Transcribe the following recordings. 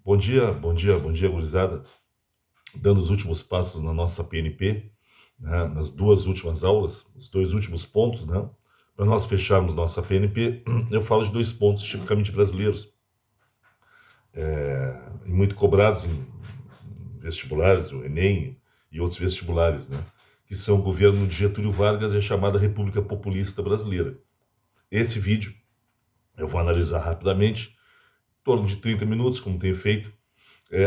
Bom dia, bom dia, bom dia, gurizada. Dando os últimos passos na nossa PNP, né, nas duas últimas aulas, os dois últimos pontos, né? Para nós fecharmos nossa PNP, eu falo de dois pontos tipicamente brasileiros, e muito cobrados em vestibulares, o Enem e outros vestibulares, né? Que são o governo de Getúlio Vargas e a chamada República Populista Brasileira. Esse vídeo eu vou analisar rapidamente, em torno de 30 minutos, como tenho feito,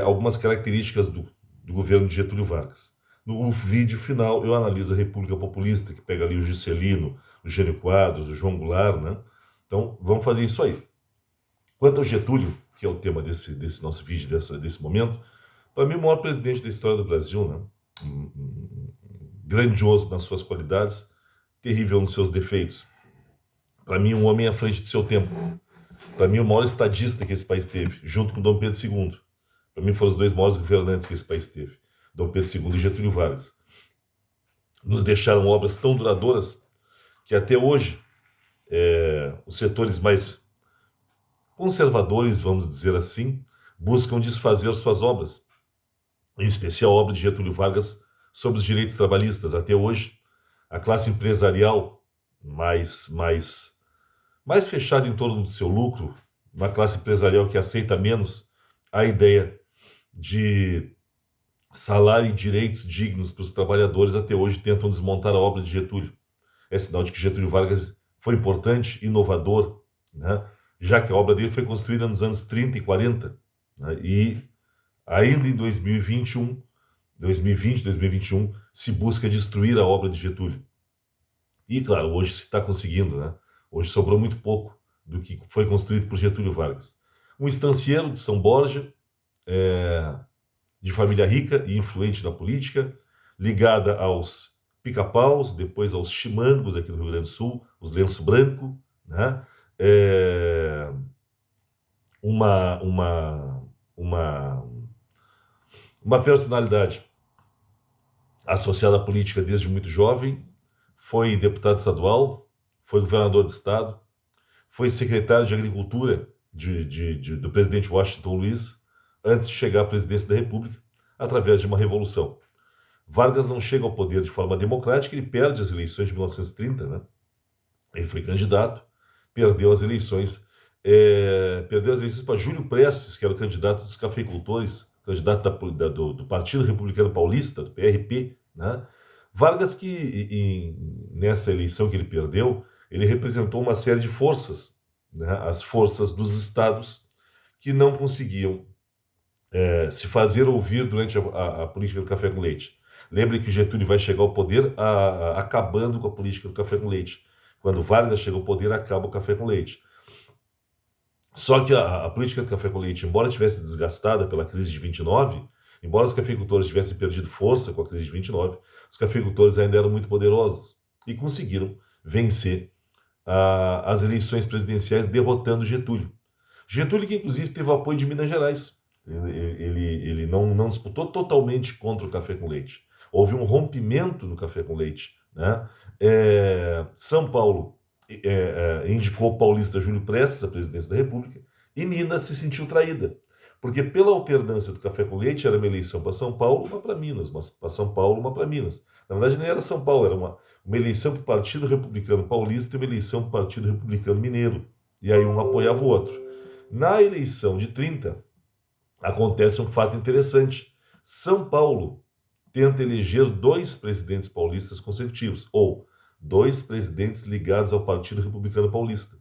algumas características do governo de Getúlio Vargas. No vídeo final, eu analiso a República Populista, que pega ali o Juscelino, o Jânio Quadros, o João Goulart, né? Então, vamos fazer isso aí. Quanto ao Getúlio, que é o tema desse nosso vídeo, desse momento, para mim, o maior presidente da história do Brasil, né? Grandioso nas suas qualidades, terrível nos seus defeitos. Para mim, um homem à frente de seu tempo. Para mim, o maior estadista que esse país teve, junto com Dom Pedro II. Para mim, foram os dois maiores governantes que esse país teve, Dom Pedro II e Getúlio Vargas. Nos deixaram obras tão duradouras que até hoje os setores mais conservadores, vamos dizer assim, buscam desfazer suas obras, em especial a obra de Getúlio Vargas sobre os direitos trabalhistas. Até hoje, a classe empresarial mais fechada em torno do seu lucro, uma classe empresarial que aceita menos a ideia de salário e direitos dignos para os trabalhadores, até hoje tentam desmontar a obra de Getúlio. É sinal de que Getúlio Vargas foi importante, inovador, né? Já que a obra dele foi construída nos anos 30 e 40, né? E ainda em 2020, 2021, se busca destruir a obra de Getúlio. E, claro, hoje se está conseguindo, né? Hoje sobrou muito pouco do que foi construído por Getúlio Vargas. Um estancieiro de São Borja, de família rica e influente na política, ligada aos pica-paus, depois aos chimangos aqui no Rio Grande do Sul, os lenço branco, né? É, uma, uma, uma, uma personalidade associada à política desde muito jovem, foi deputado estadual, foi governador de estado, foi secretário de Agricultura do presidente Washington Luiz, antes de chegar à presidência da República, através de uma revolução. Vargas não chega ao poder de forma democrática, ele perde as eleições de 1930, né? Ele foi candidato, perdeu as eleições, para Júlio Prestes, que era o candidato dos cafeicultores, candidato do Partido Republicano Paulista, do PRP, né? Vargas, nessa eleição que ele perdeu, ele representou uma série de forças, né? As forças dos estados que não conseguiam se fazer ouvir durante a política do café com leite. Lembre que Getúlio vai chegar ao poder acabando com a política do café com leite. Quando Vargas chega ao poder, acaba o café com leite. Só que a política do café com leite, embora tivesse desgastada pela crise de 29, embora os cafeicultores tivessem perdido força com a crise de 29, os cafeicultores ainda eram muito poderosos e conseguiram vencer as eleições presidenciais derrotando Getúlio. Getúlio que inclusive teve o apoio de Minas Gerais. Ele não disputou totalmente contra o café com leite. Houve um rompimento no café com leite, né? São Paulo indicou o paulista Júlio Prestes à presidência da República e Minas se sentiu traída. Porque pela alternância do café com leite era uma eleição para São Paulo, uma para Minas, uma para São Paulo, uma para Minas. Na verdade, nem era São Paulo, era uma eleição para o Partido Republicano Paulista e uma eleição para o Partido Republicano Mineiro. E aí um apoiava o outro. Na eleição de 30, acontece um fato interessante. São Paulo tenta eleger dois presidentes paulistas consecutivos, ou dois presidentes ligados ao Partido Republicano Paulista.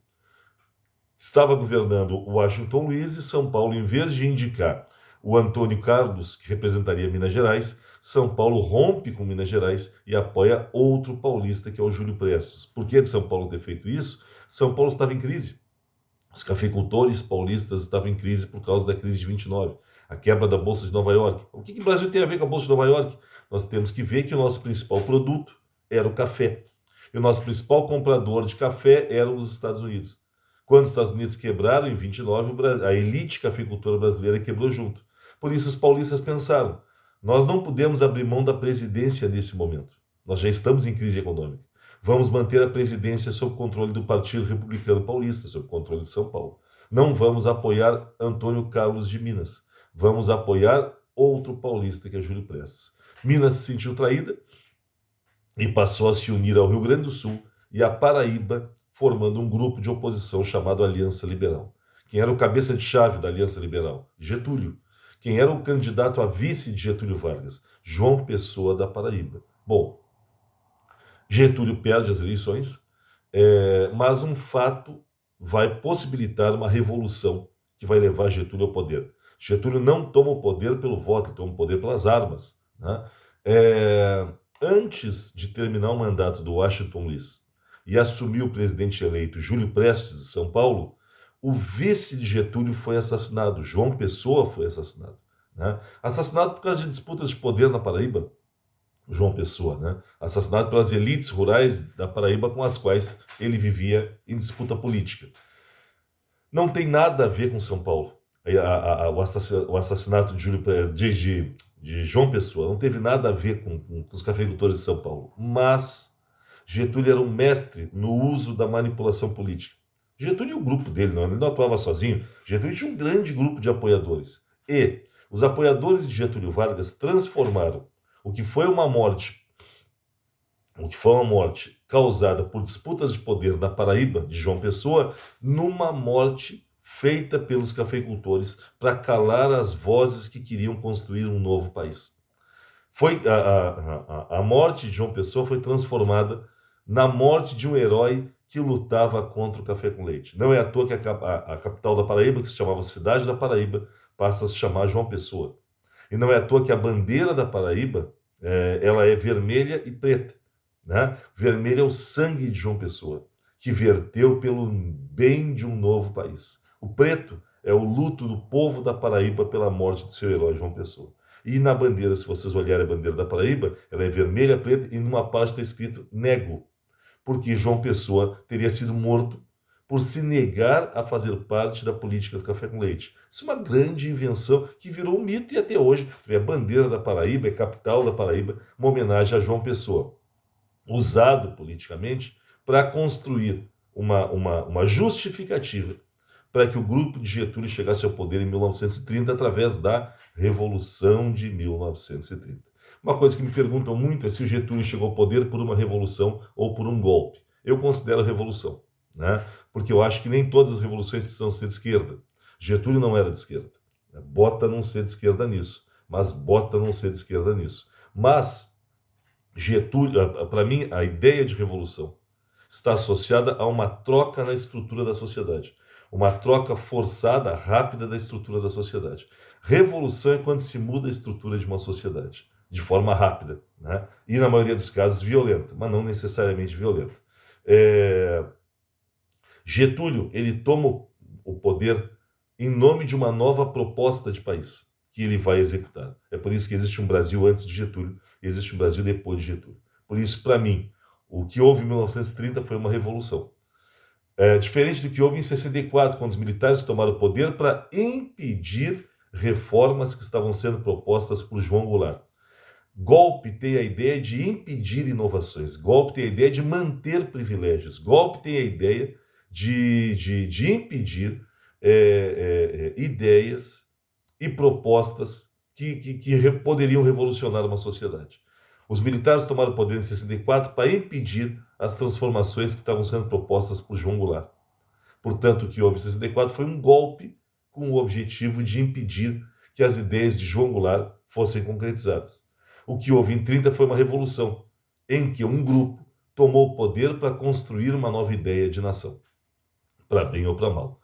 Estava governando o Washington Luiz e São Paulo, em vez de indicar o Antônio Carlos, que representaria Minas Gerais, São Paulo rompe com Minas Gerais e apoia outro paulista, que é o Júlio Prestes. Por que de São Paulo ter feito isso? São Paulo estava em crise. Os cafeicultores paulistas estavam em crise por causa da crise de 29, a quebra da Bolsa de Nova York. O que o Brasil tem a ver com a Bolsa de Nova York? Nós temos que ver que o nosso principal produto era o café. E o nosso principal comprador de café eram os Estados Unidos. Quando os Estados Unidos quebraram, em 29, a elite cafeicultora brasileira quebrou junto. Por isso os paulistas pensaram, nós não podemos abrir mão da presidência nesse momento. Nós já estamos em crise econômica. Vamos manter a presidência sob controle do Partido Republicano Paulista, sob controle de São Paulo. Não vamos apoiar Antônio Carlos de Minas. Vamos apoiar outro paulista, que é Júlio Prestes. Minas se sentiu traída e passou a se unir ao Rio Grande do Sul e à Paraíba, formando um grupo de oposição chamado Aliança Liberal. Quem era o cabeça de chave da Aliança Liberal? Getúlio. Quem era o candidato a vice de Getúlio Vargas? João Pessoa, da Paraíba. Bom, Getúlio perde as eleições, mas um fato vai possibilitar uma revolução que vai levar Getúlio ao poder. Getúlio não toma o poder pelo voto, ele toma o poder pelas armas, né? Antes de terminar o mandato do Washington Luiz e assumir o presidente eleito Júlio Prestes de São Paulo, o vice de Getúlio foi assassinado, João Pessoa foi assassinado, né? Assassinado por causa de disputas de poder na Paraíba, João Pessoa, né? Assassinado pelas elites rurais da Paraíba com as quais ele vivia em disputa política. Não tem nada a ver com São Paulo. O assassinato de João Pessoa não teve nada a ver com os cafeicultores de São Paulo. Mas Getúlio era um mestre no uso da manipulação política. Getúlio e o grupo dele, ele não atuava sozinho. Getúlio tinha um grande grupo de apoiadores. E os apoiadores de Getúlio Vargas transformaram o que foi uma morte causada por disputas de poder na Paraíba, de João Pessoa, numa morte feita pelos cafeicultores para calar as vozes que queriam construir um novo país. A morte de João Pessoa foi transformada na morte de um herói que lutava contra o café com leite. Não é à toa que a capital da Paraíba, que se chamava Cidade da Paraíba, passa a se chamar João Pessoa. E não é à toa que a bandeira da Paraíba ela é vermelha e preta, né? Vermelho é o sangue de João Pessoa, que verteu pelo bem de um novo país. O preto é o luto do povo da Paraíba pela morte de seu herói João Pessoa. E na bandeira, se vocês olharem a bandeira da Paraíba, ela é vermelha, preta, e numa parte está escrito nego, porque João Pessoa teria sido morto por se negar a fazer parte da política do café com leite. Isso é uma grande invenção que virou um mito e até hoje a bandeira da Paraíba, é capital da Paraíba, uma homenagem a João Pessoa, usado politicamente para construir uma justificativa para que o grupo de Getúlio chegasse ao poder em 1930 através da Revolução de 1930. Uma coisa que me perguntam muito é se o Getúlio chegou ao poder por uma revolução ou por um golpe. Eu considero revolução, né? Porque eu acho que nem todas as revoluções precisam ser de esquerda. Getúlio não era de esquerda. Bota não ser de esquerda nisso. Mas Getúlio, para mim, a ideia de revolução está associada a uma troca na estrutura da sociedade. Uma troca forçada, rápida da estrutura da sociedade. Revolução é quando se muda a estrutura de uma sociedade, de forma rápida, né? E, na maioria dos casos, violenta, mas não necessariamente violenta. Getúlio, ele toma o poder em nome de uma nova proposta de país que ele vai executar. É por isso que existe um Brasil antes de Getúlio e existe um Brasil depois de Getúlio. Por isso, para mim, o que houve em 1930 foi uma revolução. Diferente do que houve em 64, quando os militares tomaram o poder para impedir reformas que estavam sendo propostas por João Goulart. Golpe tem a ideia de impedir inovações, golpe tem a ideia de manter privilégios, golpe tem a ideia de impedir ideias e propostas que poderiam revolucionar uma sociedade. Os militares tomaram o poder em 64 para impedir as transformações que estavam sendo propostas por João Goulart. Portanto, o que houve em 64 foi um golpe com o objetivo de impedir que as ideias de João Goulart fossem concretizadas. O que houve em 30 foi uma revolução, em que um grupo tomou o poder para construir uma nova ideia de nação, para bem ou para mal.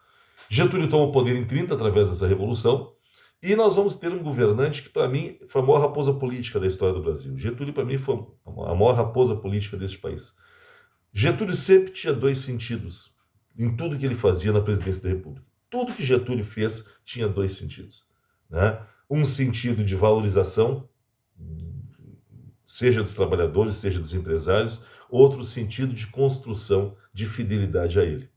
Getúlio tomou o poder em 30 através dessa revolução, e nós vamos ter um governante que, para mim, foi a maior raposa política da história do Brasil. Getúlio, para mim, foi a maior raposa política deste país. Getúlio sempre tinha dois sentidos em tudo que ele fazia na presidência da República. Tudo que Getúlio fez tinha dois sentidos, né? Um sentido de valorização, seja dos trabalhadores, seja dos empresários, outro sentido de construção de fidelidade a ele.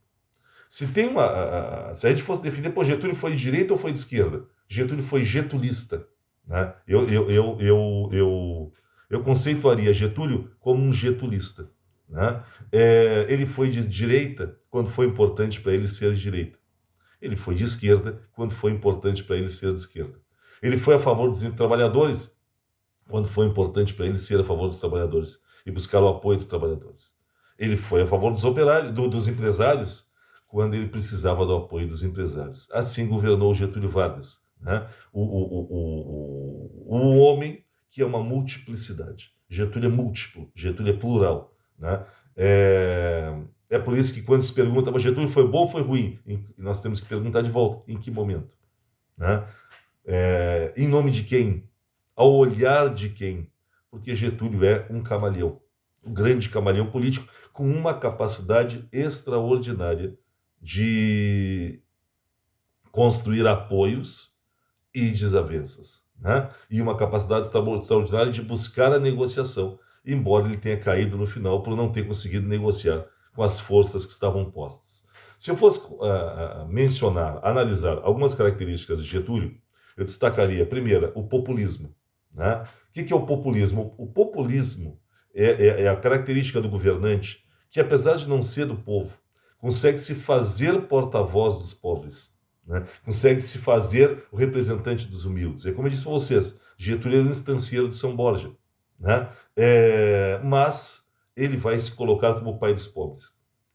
Se a gente fosse definir, Getúlio foi de direita ou foi de esquerda? Getúlio foi getulista, né? Eu conceituaria Getúlio como um getulista, né? Ele foi de direita quando foi importante para ele ser de direita. Ele foi de esquerda quando foi importante para ele ser de esquerda. Ele foi a favor dos trabalhadores, quando foi importante para ele ser a favor dos trabalhadores e buscar o apoio dos trabalhadores. Ele foi a favor dos operários, dos empresários, quando ele precisava do apoio dos empresários. Assim governou Getúlio Vargas, né? O homem que é uma multiplicidade. Getúlio é múltiplo, Getúlio é plural, né? É por isso que quando se pergunta, mas Getúlio foi bom ou foi ruim? Nós temos que perguntar de volta, em que momento? Né? Em nome de quem? Ao olhar de quem? Porque Getúlio é um camaleão, um grande camaleão político, com uma capacidade extraordinária de construir apoios e desavenças, né? E uma capacidade extraordinária de buscar a negociação, embora ele tenha caído no final por não ter conseguido negociar com as forças que estavam postas. Se eu fosse mencionar, analisar algumas características de Getúlio, eu destacaria, primeira, o populismo, né? O que é o populismo? O populismo é a característica do governante que, apesar de não ser do povo, consegue se fazer porta-voz dos pobres, né? Consegue se fazer o representante dos humildes. É como eu disse para vocês, Getúlio era um estancieiro de São Borja, né? Mas ele vai se colocar como o pai dos pobres,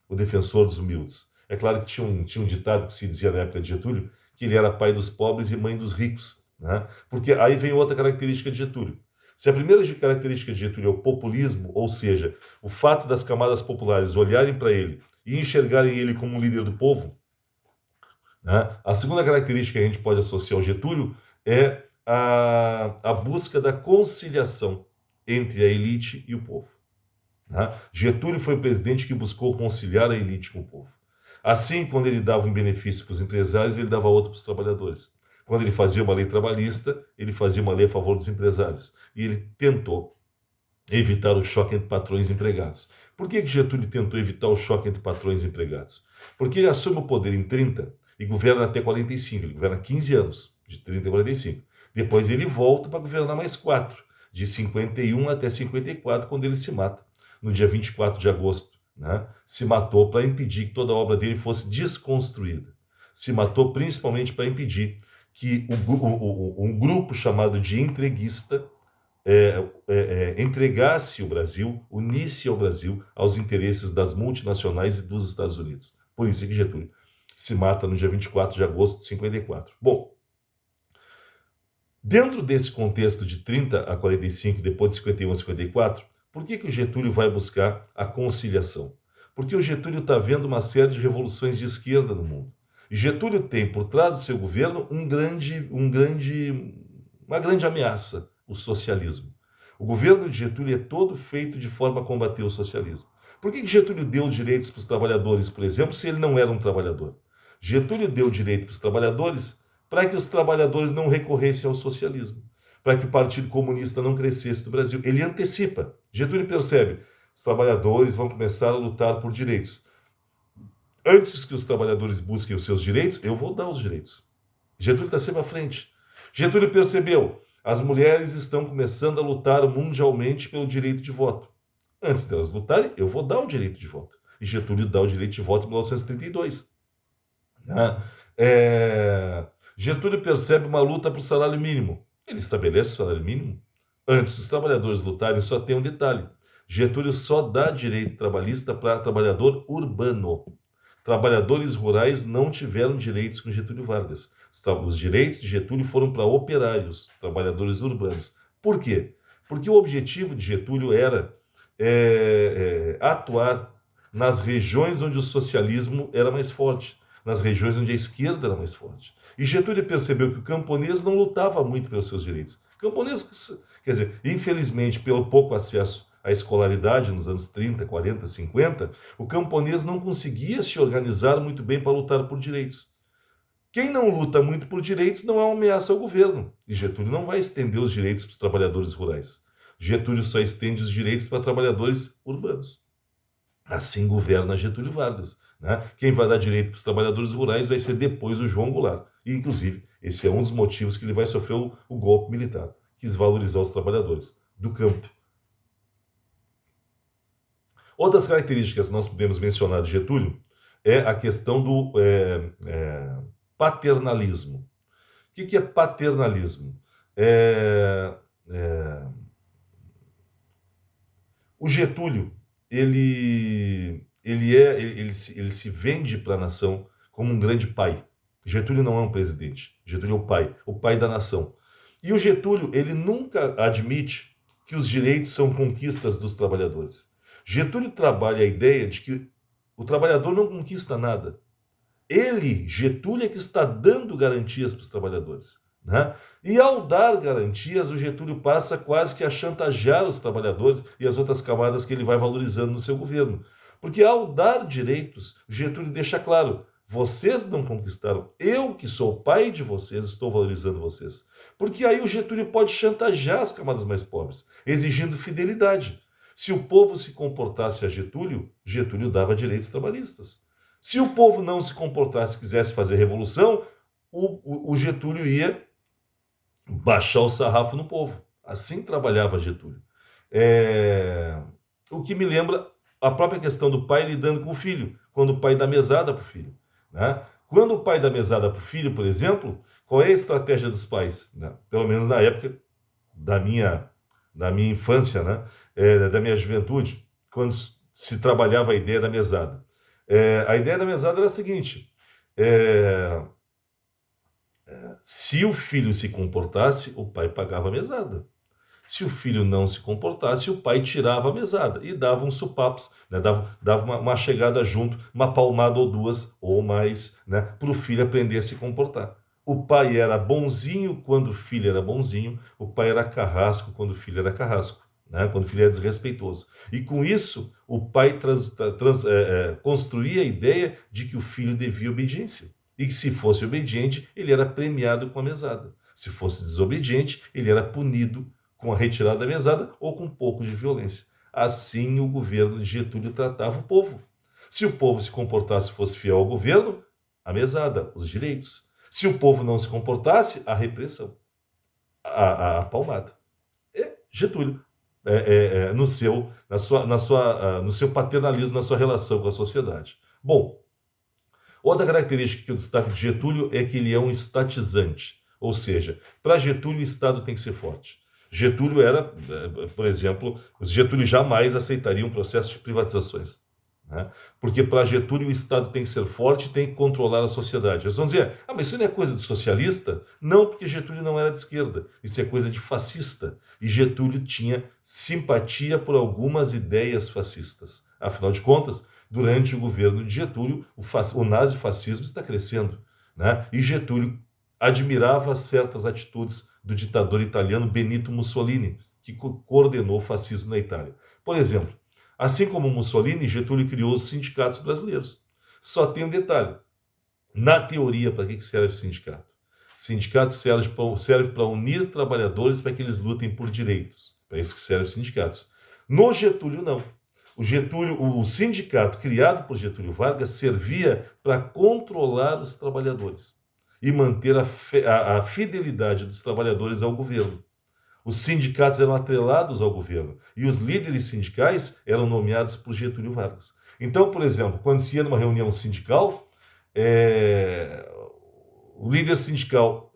o defensor dos humildes. É claro que tinha um ditado que se dizia na época de Getúlio, que ele era pai dos pobres e mãe dos ricos, né? Porque aí vem outra característica de Getúlio. Se a primeira característica de Getúlio é o populismo, ou seja, o fato das camadas populares olharem para ele e enxergarem ele como um líder do povo, né? A segunda característica que a gente pode associar ao Getúlio é a busca da conciliação entre a elite e o povo, né? Getúlio foi o presidente que buscou conciliar a elite com o povo. Assim, quando ele dava um benefício para os empresários, ele dava outro para os trabalhadores. Quando ele fazia uma lei trabalhista, ele fazia uma lei a favor dos empresários. E ele tentou evitar o choque entre patrões e empregados. Por que Getúlio tentou evitar o choque entre patrões e empregados? Porque ele assume o poder em 30 e governa até 45. Ele governa 15 anos, de 30 a 45. Depois ele volta para governar mais 4, de 51 até 54, quando ele se mata, no dia 24 de agosto. Né? Se matou para impedir que toda a obra dele fosse desconstruída. Se matou principalmente para impedir que um grupo chamado de entreguista entregasse o Brasil, unisse ao Brasil aos interesses das multinacionais e dos Estados Unidos. Por isso que Getúlio se mata no dia 24 de agosto de 54. Bom, dentro desse contexto de 30 a 45, depois de 51 a 54, por que o Getúlio vai buscar a conciliação? Porque o Getúlio está vendo uma série de revoluções de esquerda no mundo. E Getúlio tem por trás do seu governo uma grande ameaça, o socialismo. O governo de Getúlio é todo feito de forma a combater o socialismo. Por que Getúlio deu direitos para os trabalhadores, por exemplo, se ele não era um trabalhador? Getúlio deu direito para os trabalhadores para que os trabalhadores não recorressem ao socialismo, para que o Partido Comunista não crescesse no Brasil. Ele antecipa. Getúlio percebe, os trabalhadores vão começar a lutar por direitos. Antes que os trabalhadores busquem os seus direitos, eu vou dar os direitos. Getúlio está sempre à frente. Getúlio percebeu, as mulheres estão começando a lutar mundialmente pelo direito de voto. Antes delas lutarem, eu vou dar o direito de voto. E Getúlio dá o direito de voto em 1932. Getúlio percebe uma luta para o salário mínimo. Ele estabelece o salário mínimo. Antes dos trabalhadores lutarem, só tem um detalhe. Getúlio só dá direito trabalhista para trabalhador urbano. Trabalhadores rurais não tiveram direitos com Getúlio Vargas. Os direitos de Getúlio foram para operários, trabalhadores urbanos. Por quê? Porque o objetivo de Getúlio era atuar nas regiões onde o socialismo era mais forte, nas regiões onde a esquerda era mais forte. E Getúlio percebeu que o camponês não lutava muito pelos seus direitos. O camponês, quer dizer, infelizmente, pelo pouco acesso à escolaridade nos anos 30, 40, 50, o camponês não conseguia se organizar muito bem para lutar por direitos. Quem não luta muito por direitos não é uma ameaça ao governo. E Getúlio não vai estender os direitos para os trabalhadores rurais. Getúlio só estende os direitos para trabalhadores urbanos. Assim governa Getúlio Vargas. Né? Quem vai dar direito para os trabalhadores rurais vai ser depois o João Goulart. E, inclusive, esse é um dos motivos que ele vai sofrer o golpe militar. Quis valorizar os trabalhadores do campo. Outras características que nós podemos mencionar de Getúlio é a questão do paternalismo. que é paternalismo? É, é, o Getúlio, ele se vende para a nação como um grande pai. Getúlio não é um presidente, Getúlio é o pai da nação. E o Getúlio, ele nunca admite que os direitos são conquistas dos trabalhadores. Getúlio trabalha a ideia de que o trabalhador não conquista nada. Ele, Getúlio, é que está dando garantias para os trabalhadores. Né? E ao dar garantias, o Getúlio passa quase que a chantagear os trabalhadores e as outras camadas que ele vai valorizando no seu governo. Porque ao dar direitos, o Getúlio deixa claro: vocês não conquistaram, eu que sou o pai de vocês, estou valorizando vocês. Porque aí o Getúlio pode chantagear as camadas mais pobres, exigindo fidelidade. Se o povo se comportasse a Getúlio, Getúlio dava direitos trabalhistas. Se o povo não se comportasse, quisesse fazer revolução, o Getúlio ia baixar o sarrafo no povo. Assim trabalhava Getúlio. O que me lembra a própria questão do pai lidando com o filho, quando o pai dá mesada para o filho. Né? Quando o pai dá mesada para o filho, por exemplo, qual é a estratégia dos pais? Né? Pelo menos na época da minha infância, né? Da minha juventude, quando se trabalhava a ideia da mesada. A ideia da mesada era a seguinte: se o filho se comportasse, o pai pagava a mesada. Se o filho não se comportasse, o pai tirava a mesada e dava uns supapos, né? dava uma chegada junto, uma palmada ou duas ou mais, né? Para o filho aprender a se comportar. O pai era bonzinho quando o filho era bonzinho, o pai era carrasco quando o filho era carrasco, né? Quando o filho era desrespeitoso. E com isso, o pai construía a ideia de que o filho devia obediência. E que se fosse obediente, ele era premiado com a mesada. Se fosse desobediente, ele era punido com a retirada da mesada ou com um pouco de violência. Assim o governo de Getúlio tratava o povo. Se o povo se comportasse e fosse fiel ao governo, a mesada, os direitos. Se o povo não se comportasse, a repressão, a palmada. Getúlio, no seu paternalismo, na sua relação com a sociedade. Bom, outra característica que eu destaco de Getúlio é que ele é um estatizante. Ou seja, para Getúlio o Estado tem que ser forte. Getúlio era, por exemplo, os Getúlio jamais aceitaria um processo de privatizações. Né? Porque para Getúlio o Estado tem que ser forte e tem que controlar a sociedade. Eles vão dizer, mas isso não é coisa de socialista? Não, porque Getúlio não era de esquerda. Isso é coisa de fascista. E Getúlio tinha simpatia por algumas ideias fascistas. Afinal de contas, durante o governo de Getúlio, o nazifascismo está crescendo. Né? E Getúlio admirava certas atitudes do ditador italiano Benito Mussolini, que coordenou o fascismo na Itália. Por exemplo, assim como Mussolini, Getúlio criou os sindicatos brasileiros. Só tem um detalhe. Na teoria, para que serve o sindicato? Sindicato serve para unir trabalhadores para que eles lutem por direitos. Para isso que servem os sindicatos. No Getúlio, não. O sindicato criado por Getúlio Vargas servia para controlar os trabalhadores e manter a fidelidade dos trabalhadores ao governo. Os sindicatos eram atrelados ao governo e os líderes sindicais eram nomeados por Getúlio Vargas. Então, por exemplo, quando se ia numa reunião sindical, o líder sindical,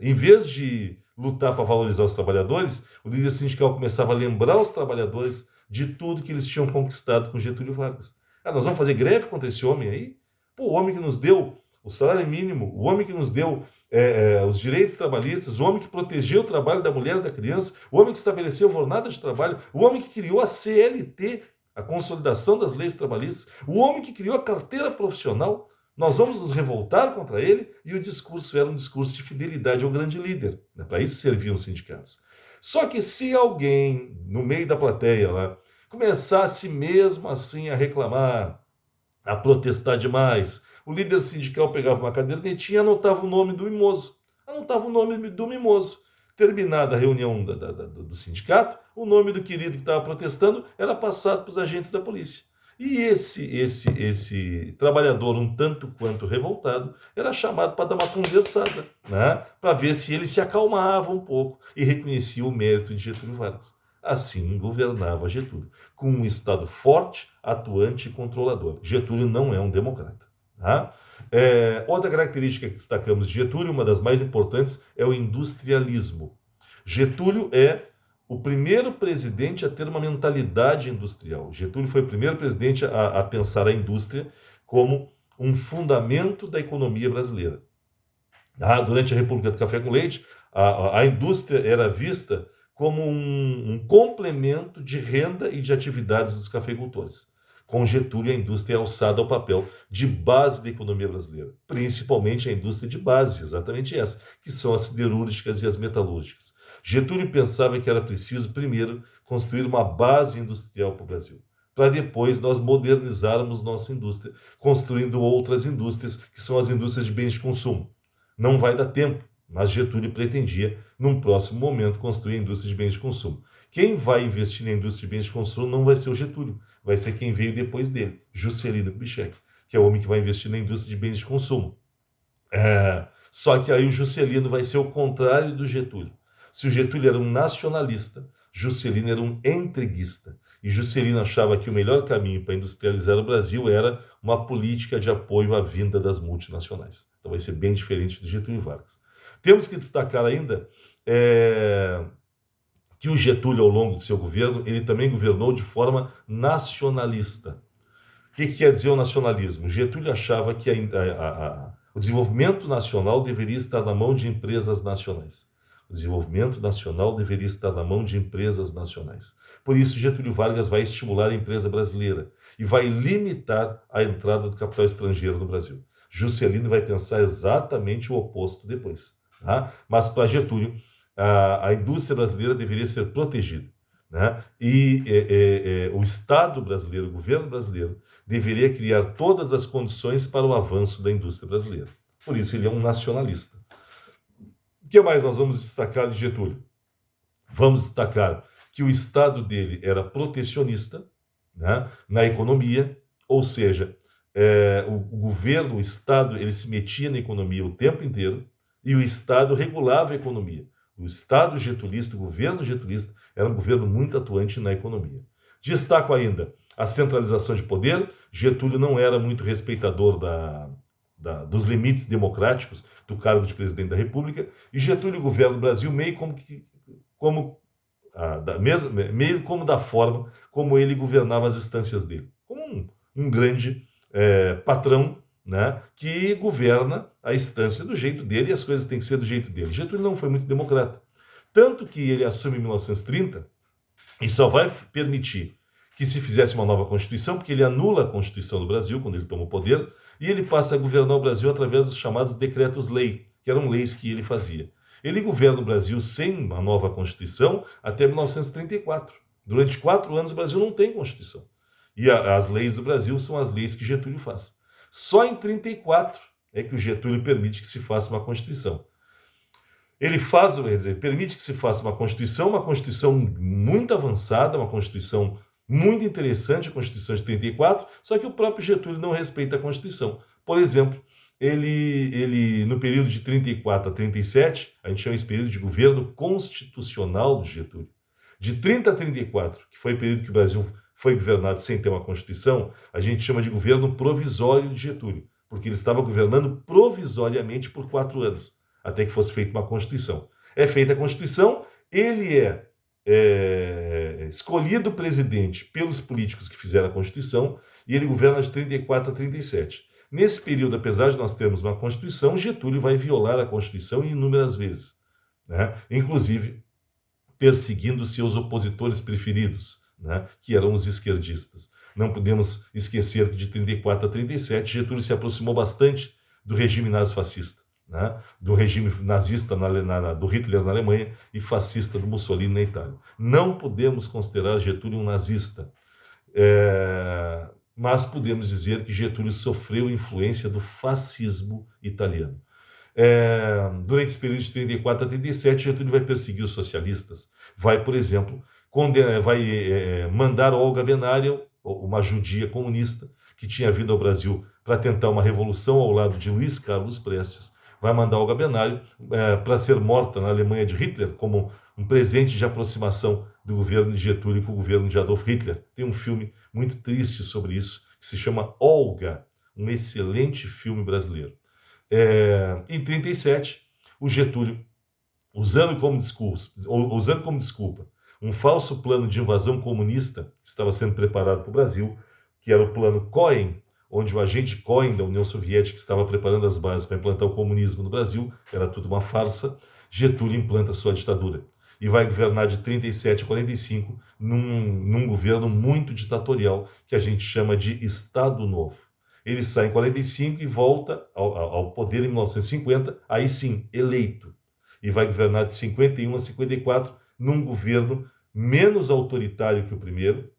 em vez de lutar para valorizar os trabalhadores, o líder sindical começava a lembrar os trabalhadores de tudo que eles tinham conquistado com Getúlio Vargas. Nós vamos fazer greve contra esse homem aí? Pô, o homem que nos deu o salário mínimo, o homem que nos deu os direitos trabalhistas, o homem que protegeu o trabalho da mulher e da criança, o homem que estabeleceu jornada de trabalho, o homem que criou a CLT, a consolidação das leis trabalhistas, o homem que criou a carteira profissional. Nós vamos nos revoltar contra ele, e o discurso era um discurso de fidelidade ao grande líder. Né? Para isso serviam os sindicatos. Só que se alguém, no meio da plateia lá, começasse mesmo assim a reclamar, a protestar demais, o líder sindical pegava uma cadernetinha e anotava o nome do mimoso. Terminada a reunião do sindicato, o nome do querido que estava protestando era passado para os agentes da polícia. E esse trabalhador, um tanto quanto revoltado, era chamado para dar uma conversada, né? Para ver se ele se acalmava um pouco e reconhecia o mérito de Getúlio Vargas. Assim governava Getúlio, com um Estado forte, atuante e controlador. Getúlio não é um democrata. Tá? Outra característica que destacamos de Getúlio, uma das mais importantes, é o industrialismo. Getúlio é o primeiro presidente a ter uma mentalidade industrial. Getúlio foi o primeiro presidente a pensar a indústria como um fundamento da economia brasileira. Durante a República do Café com Leite, a indústria era vista como um complemento de renda e de atividades dos cafeicultores. Com Getúlio, a indústria é alçada ao papel de base da economia brasileira, principalmente a indústria de base, exatamente essa, que são as siderúrgicas e as metalúrgicas. Getúlio pensava que era preciso, primeiro, construir uma base industrial para o Brasil, para depois nós modernizarmos nossa indústria, construindo outras indústrias, que são as indústrias de bens de consumo. Não vai dar tempo, mas Getúlio pretendia, num próximo momento, construir a indústria de bens de consumo. Quem vai investir na indústria de bens de consumo não vai ser o Getúlio, vai ser quem veio depois dele, Juscelino Kubitschek, que é o homem que vai investir na indústria de bens de consumo. Só que aí o Juscelino vai ser o contrário do Getúlio. Se o Getúlio era um nacionalista, Juscelino era um entreguista. E Juscelino achava que o melhor caminho para industrializar o Brasil era uma política de apoio à vinda das multinacionais. Então vai ser bem diferente do Getúlio Vargas. Temos que destacar ainda que o Getúlio, ao longo de seu governo, ele também governou de forma nacionalista. O que quer dizer o nacionalismo? Getúlio achava que o desenvolvimento nacional deveria estar na mão de empresas nacionais. O desenvolvimento nacional deveria estar na mão de empresas nacionais. Por isso, Getúlio Vargas vai estimular a empresa brasileira e vai limitar a entrada do capital estrangeiro no Brasil. Juscelino vai pensar exatamente o oposto depois. Tá? Mas, para Getúlio, a indústria brasileira deveria ser protegida. Né? E o Estado brasileiro, o governo brasileiro, deveria criar todas as condições para o avanço da indústria brasileira. Por isso, ele é um nacionalista. O que mais nós vamos destacar de Getúlio? Vamos destacar que o Estado dele era protecionista, né, na economia, ou seja, o governo, o Estado, ele se metia na economia o tempo inteiro e o Estado regulava a economia. O Estado getulista, o governo getulista, era um governo muito atuante na economia. Destaco ainda a centralização de poder. Getúlio não era muito respeitador dos limites democráticos do cargo de presidente da República, e Getúlio governa o Brasil meio como da forma como ele governava as instâncias dele, como um grande patrão, né, que governa a instância do jeito dele e as coisas têm que ser do jeito dele. Getúlio não foi muito democrata. Tanto que ele assume em 1930 e só vai permitir que se fizesse uma nova Constituição, porque ele anula a Constituição do Brasil quando ele toma o poder, e ele passa a governar o Brasil através dos chamados decretos-lei, que eram leis que ele fazia. Ele governa o Brasil sem uma nova Constituição até 1934. Durante 4 anos o Brasil não tem Constituição. E as leis do Brasil são as leis que Getúlio faz. Só em 1934 é que o Getúlio permite que se faça uma Constituição. Ele permite que se faça uma Constituição muito avançada, uma Constituição muito interessante, a Constituição de 34, só que o próprio Getúlio não respeita a Constituição. Por exemplo, ele no período de 34 a 37, a gente chama esse período de governo constitucional do Getúlio. De 30 a 34, que foi o período que o Brasil foi governado sem ter uma Constituição, a gente chama de governo provisório de Getúlio, porque ele estava governando provisoriamente por 4 anos, até que fosse feita uma Constituição. É feita a Constituição, ele é escolhido presidente pelos políticos que fizeram a Constituição, e ele governa de 34 a 37. Nesse período, apesar de nós termos uma Constituição, Getúlio vai violar a Constituição inúmeras vezes, né? Inclusive perseguindo seus opositores preferidos, né? Que eram os esquerdistas. Não podemos esquecer que de 34 a 37, Getúlio se aproximou bastante do regime nazifascista, né? Do regime nazista do Hitler na Alemanha e fascista do Mussolini na Itália. Não podemos considerar Getúlio um nazista, mas podemos dizer que Getúlio sofreu influência do fascismo italiano. Durante esse período de 34 a 37, Getúlio vai perseguir os socialistas, vai, por exemplo, mandar Olga Benária, uma judia comunista, que tinha vindo ao Brasil para tentar uma revolução ao lado de Luiz Carlos Prestes, vai mandar Olga Benário para ser morta na Alemanha de Hitler, como um presente de aproximação do governo de Getúlio com o governo de Adolf Hitler. Tem um filme muito triste sobre isso, que se chama Olga, um excelente filme brasileiro. Em 37, o Getúlio, usando como desculpa um falso plano de invasão comunista que estava sendo preparado para o Brasil, que era o plano Cohen, onde o agente Cohen da União Soviética estava preparando as bases para implantar o comunismo no Brasil, era tudo uma farsa. Getúlio implanta sua ditadura e vai governar de 37 a 45 num governo muito ditatorial que a gente chama de Estado Novo. Ele sai em 45 e volta ao poder em 1950, aí sim, eleito. E vai governar de 51 a 54 num governo menos autoritário que o primeiro,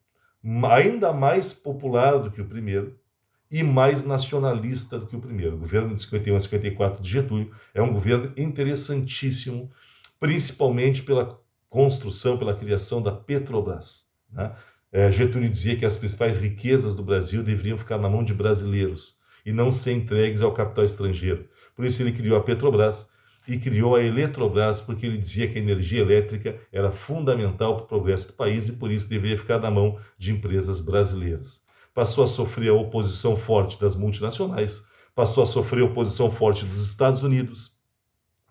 ainda mais popular do que o primeiro e mais nacionalista do que o primeiro. O governo de 51 a 54 de Getúlio é um governo interessantíssimo, principalmente pela construção, pela criação da Petrobras, né? Getúlio dizia que as principais riquezas do Brasil deveriam ficar na mão de brasileiros e não ser entregues ao capital estrangeiro. Por isso ele criou a Petrobras e criou a Eletrobras, porque ele dizia que a energia elétrica era fundamental para o progresso do país e por isso deveria ficar na mão de empresas brasileiras. Passou a sofrer a oposição forte das multinacionais, passou a sofrer a oposição forte dos Estados Unidos,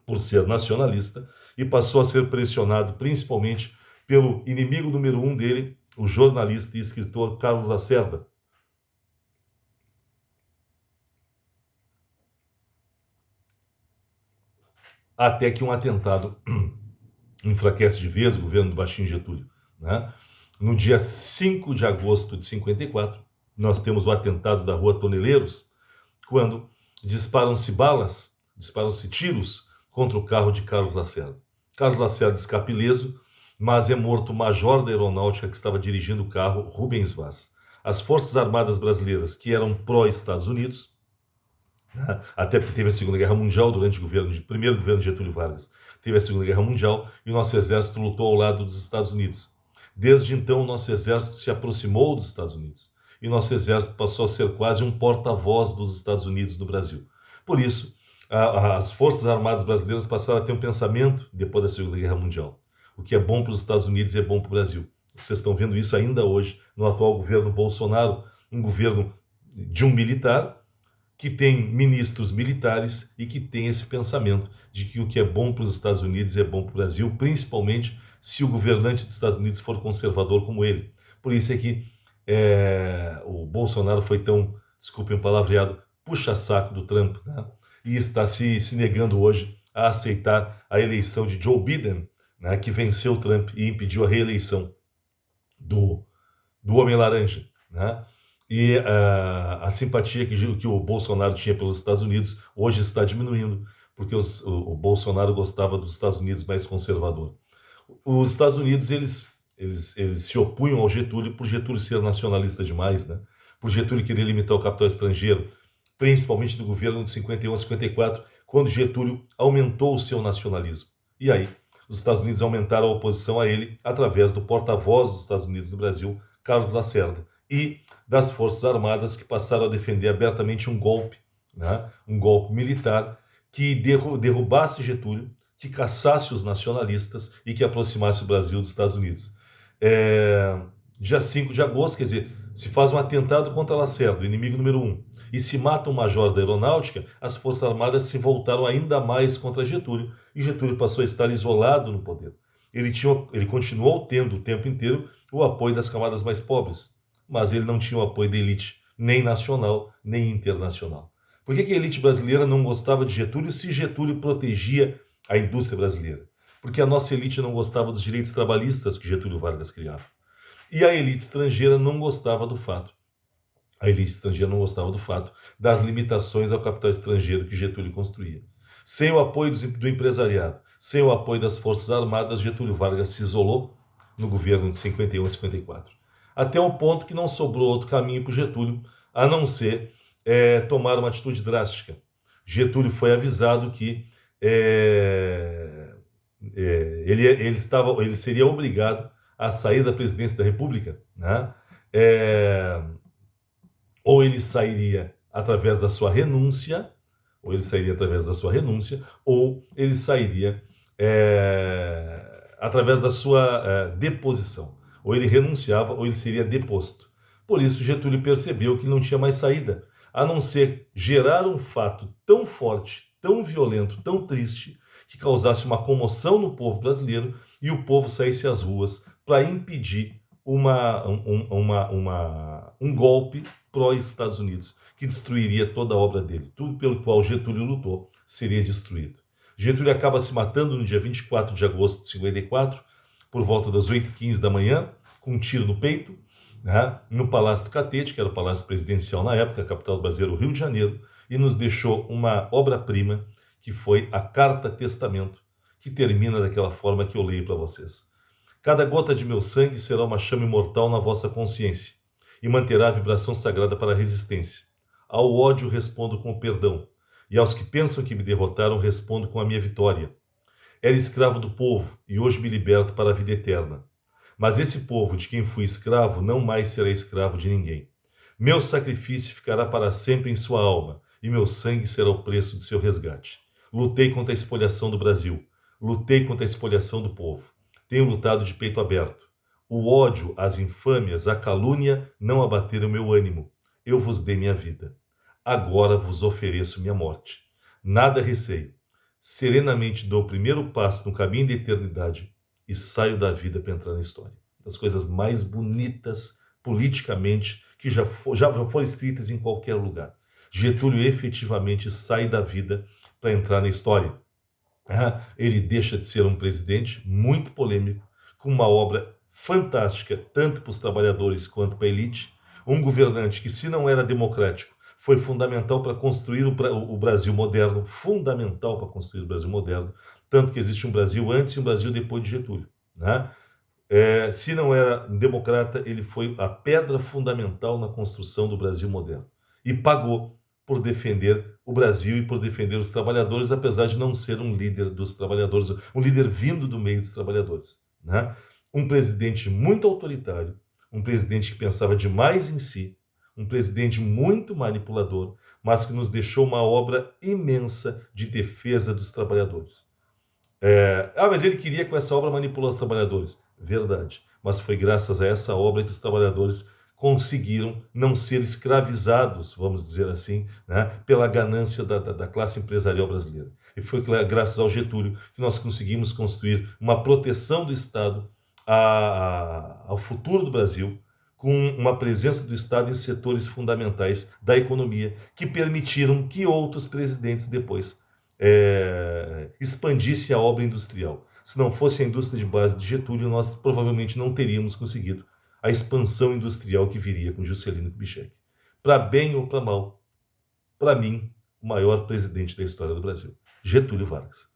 por ser nacionalista, e passou a ser pressionado principalmente pelo inimigo número 1 dele, o jornalista e escritor Carlos Lacerda. Até que um atentado enfraquece de vez o governo do baixinho Getúlio, né? No dia 5 de agosto de 54, nós temos o atentado da Rua Toneleiros, quando disparam-se tiros contra o carro de Carlos Lacerda. Carlos Lacerda escapa ileso, mas é morto o major da aeronáutica que estava dirigindo o carro, Rubens Vaz. As Forças Armadas Brasileiras, que eram pró-Estados Unidos, né, até porque teve a Segunda Guerra Mundial durante o primeiro governo de Getúlio Vargas, teve a Segunda Guerra Mundial e o nosso exército lutou ao lado dos Estados Unidos. Desde então, o nosso exército se aproximou dos Estados Unidos e nosso exército passou a ser quase um porta-voz dos Estados Unidos no Brasil. Por isso, as Forças Armadas Brasileiras passaram a ter um pensamento depois da Segunda Guerra Mundial. O que é bom para os Estados Unidos é bom para o Brasil. Vocês estão vendo isso ainda hoje no atual governo Bolsonaro, um governo de um militar que tem ministros militares e que tem esse pensamento de que o que é bom para os Estados Unidos é bom para o Brasil, principalmente se o governante dos Estados Unidos for conservador como ele. Por isso é que o Bolsonaro foi tão, desculpem o palavreado, puxa-saco do Trump, né? E está se negando hoje a aceitar a eleição de Joe Biden, né, que venceu o Trump e impediu a reeleição do Homem-Laranja, né? E a simpatia que o Bolsonaro tinha pelos Estados Unidos hoje está diminuindo, porque o Bolsonaro gostava dos Estados Unidos mais conservador. Os Estados Unidos, eles se opunham ao Getúlio por Getúlio ser nacionalista demais, né? Por Getúlio querer limitar o capital estrangeiro, principalmente no governo de 51 a 54, quando Getúlio aumentou o seu nacionalismo. E aí, os Estados Unidos aumentaram a oposição a ele através do porta-voz dos Estados Unidos no Brasil, Carlos Lacerda, e das Forças Armadas que passaram a defender abertamente um golpe, né? Um golpe militar que derrubasse Getúlio, que caçasse os nacionalistas e que aproximasse o Brasil dos Estados Unidos. Dia 5 de agosto, quer dizer, se faz um atentado contra Lacerda, o inimigo número 1, e se mata um major da aeronáutica, as Forças Armadas se voltaram ainda mais contra Getúlio, e Getúlio passou a estar isolado no poder. Ele continuou tendo o tempo inteiro o apoio das camadas mais pobres, mas ele não tinha o apoio da elite, nem nacional, nem internacional. Por que a elite brasileira não gostava de Getúlio se Getúlio protegia a indústria brasileira? Porque a nossa elite não gostava dos direitos trabalhistas que Getúlio Vargas criava. E a elite estrangeira não gostava do fato. A elite estrangeira não gostava do fato das limitações ao capital estrangeiro que Getúlio construía. Sem o apoio do empresariado, sem o apoio das Forças Armadas, Getúlio Vargas se isolou no governo de 51 a 54. Até um ponto que não sobrou outro caminho para o Getúlio, a não ser tomar uma atitude drástica. Getúlio foi avisado que ele seria obrigado a sair da presidência da República, né? Ou ele sairia através da sua renúncia, ou ele sairia através da sua deposição. Ou ele renunciava, ou ele seria deposto. Por isso, Getúlio percebeu que não tinha mais saída. a não ser gerar um fato tão forte, tão violento, tão triste, que causasse uma comoção no povo brasileiro e o povo saísse às ruas para impedir um golpe pró-Estados Unidos, que destruiria toda a obra dele. Tudo pelo qual Getúlio lutou seria destruído. Getúlio acaba se matando no dia 24 de agosto de 54, por volta das 8h15 da manhã, com um tiro no peito, né, no Palácio do Catete, que era o palácio presidencial na época, a capital do Brasil era o Rio de Janeiro, e nos deixou uma obra-prima, que foi a Carta Testamento, que termina daquela forma que eu leio para vocês. Cada gota de meu sangue será uma chama imortal na vossa consciência, e manterá a vibração sagrada para a resistência. Ao ódio respondo com o perdão, e aos que pensam que me derrotaram respondo com a minha vitória. Era escravo do povo, e hoje me liberto para a vida eterna. Mas esse povo de quem fui escravo não mais será escravo de ninguém. Meu sacrifício ficará para sempre em sua alma, e meu sangue será o preço de seu resgate. Lutei contra a espoliação do Brasil. Lutei contra a espoliação do povo. Tenho lutado de peito aberto. O ódio, as infâmias, a calúnia não abateram meu ânimo. Eu vos dei minha vida. Agora vos ofereço minha morte. Nada receio. Serenamente dou o primeiro passo no caminho da eternidade e saio da vida para entrar na história. Das coisas mais bonitas politicamente que já foram escritas em qualquer lugar. Getúlio efetivamente sai da vida para entrar na história. Ele deixa de ser um presidente muito polêmico, com uma obra fantástica, tanto para os trabalhadores quanto para a elite, um governante que, se não era democrático, foi fundamental para construir o Brasil moderno, fundamental para construir o Brasil moderno, tanto que existe um Brasil antes e um Brasil depois de Getúlio, né? Se não era democrata, ele foi a pedra fundamental na construção do Brasil moderno. E pagou por defender o Brasil e por defender os trabalhadores, apesar de não ser um líder dos trabalhadores, um líder vindo do meio dos trabalhadores, né? Um presidente muito autoritário, um presidente que pensava demais em si, um presidente muito manipulador, mas que nos deixou uma obra imensa de defesa dos trabalhadores. Mas ele queria com essa obra manipular os trabalhadores. Verdade. Mas foi graças a essa obra que os trabalhadores conseguiram não ser escravizados, vamos dizer assim, né, pela ganância da classe empresarial brasileira. E foi graças ao Getúlio que nós conseguimos construir uma proteção do Estado ao futuro do Brasil, com uma presença do Estado em setores fundamentais da economia, que permitiram que outros presidentes depois expandissem a obra industrial. Se não fosse a indústria de base de Getúlio, nós provavelmente não teríamos conseguido a expansão industrial que viria com Juscelino Kubitschek. Para bem ou para mal, para mim, o maior presidente da história do Brasil, Getúlio Vargas.